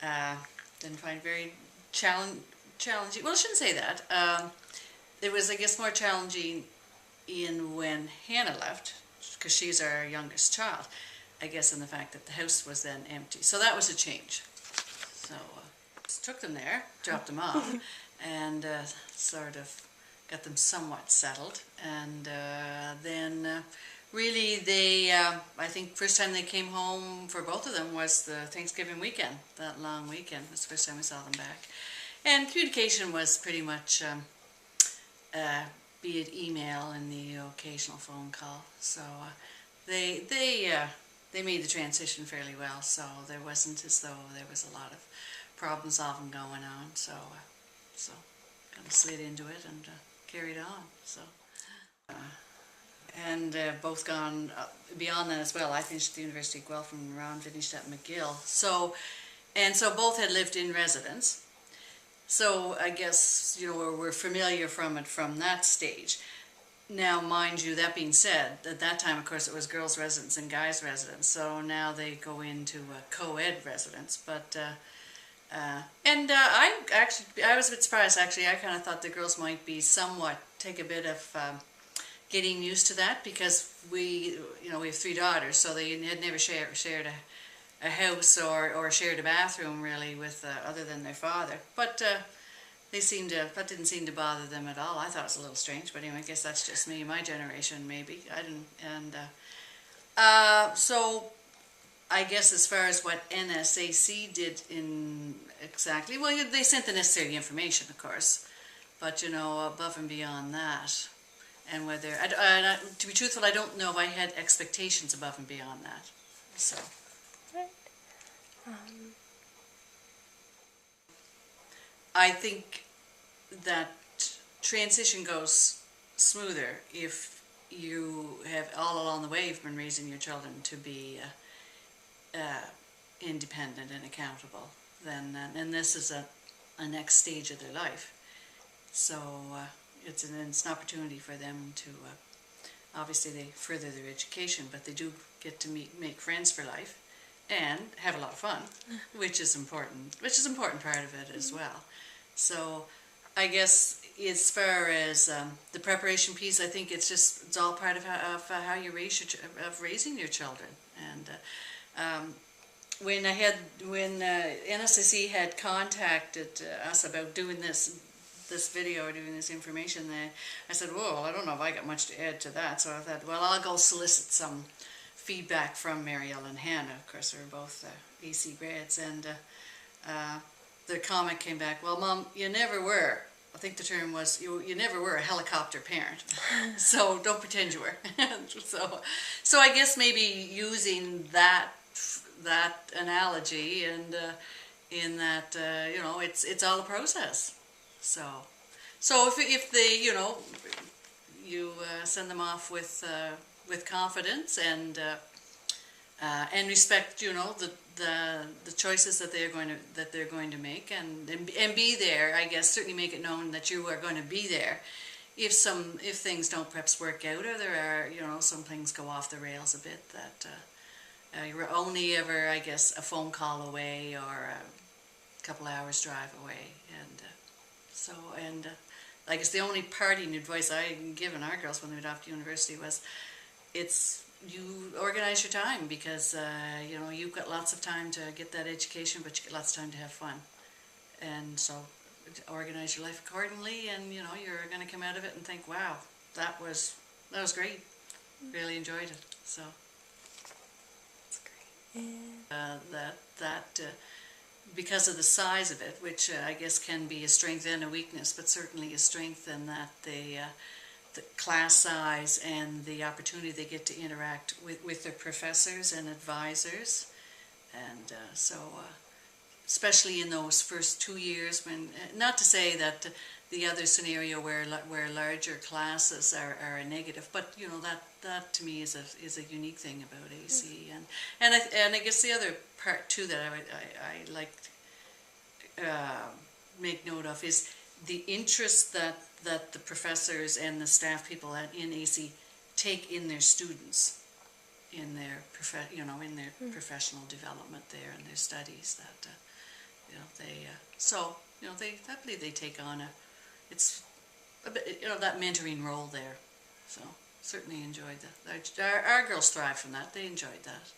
Didn't find it very challenging. Well, I shouldn't say that. It was, I guess, more challenging in when Hannah left, because she's our youngest child. I guess in the fact that the house was then empty. So that was a change. So took them there, dropped them off, and sort of got them somewhat settled. And then really they, I think first time they came home for both of them was the Thanksgiving weekend. That long weekend was the first time we saw them back. And communication was pretty much, be it email and the occasional phone call. So they made the transition fairly well. So there wasn't as though there was a lot of problem solving going on. So kind of slid into it and carried on. So. And both gone beyond that as well. I finished at the University of Guelph and Ron finished at McGill. So both had lived in residence. So I guess, we're familiar from it from that stage. Now, mind you, that being said, at that time, of course, it was girls' residence and guys' residence. So now they go into a co-ed residence. But I was a bit surprised, actually. I kind of thought the girls might be take a bit of getting used to that, because we have 3 daughters, so they had never shared a house or shared a bathroom really with other than their father. But that didn't seem to bother them at all. I thought it was a little strange, but anyway, I guess that's just me, my generation maybe. I didn't, and so I guess as far as what NSAC did in exactly, well, they sent the necessary information, of course, but above and beyond that. And whether, to be truthful, I don't know if I had expectations above and beyond that. So. Right. I think that transition goes smoother if you have all along the way you've been raising your children to be independent and accountable. And this is a next stage of their life. So. It's an opportunity for them to, obviously they further their education, but they do get to make friends for life and have a lot of fun, which is important part of it as well. So I guess as far as the preparation piece, I think it's all part of how you raising your children. And when NSAC had contacted us about doing this video or doing this information, I said, well, I don't know if I got much to add to that. So I thought, well, I'll go solicit some feedback from Marielle and Hannah. Of course, they're both AC grads. And the comment came back, well, Mom, you never were. I think the term was, you never were a helicopter parent. So don't pretend you were. so I guess maybe using that analogy, and in that, it's all a process. So if they, you send them off with confidence and respect, the choices that they're going to make, and be there. I guess certainly make it known that you are going to be there. If things don't perhaps work out, or there are some things go off the rails a bit, that you're only ever, I guess, a phone call away or a couple hours drive away, and I guess the only parting advice I given our girls when they went off to university was, you organize your time, because you've got lots of time to get that education, but you get lots of time to have fun, and so organize your life accordingly, and you're going to come out of it and think, wow, that was great, really enjoyed it. So that's great. And because of the size of it, which I guess can be a strength and a weakness, but certainly a strength in that the class size and the opportunity they get to interact with their professors and advisors. And especially in those first 2 years, when, not to say that the other scenario where larger classes are a negative, but that to me is a unique thing about AC. And I guess the other part too that I like make note of is the interest that the professors and the staff people in AC take in their students, in their professional development there, and their studies. So I believe they take on it's a bit, that mentoring role there. So certainly enjoyed that. Our girls thrive from that. They enjoyed that.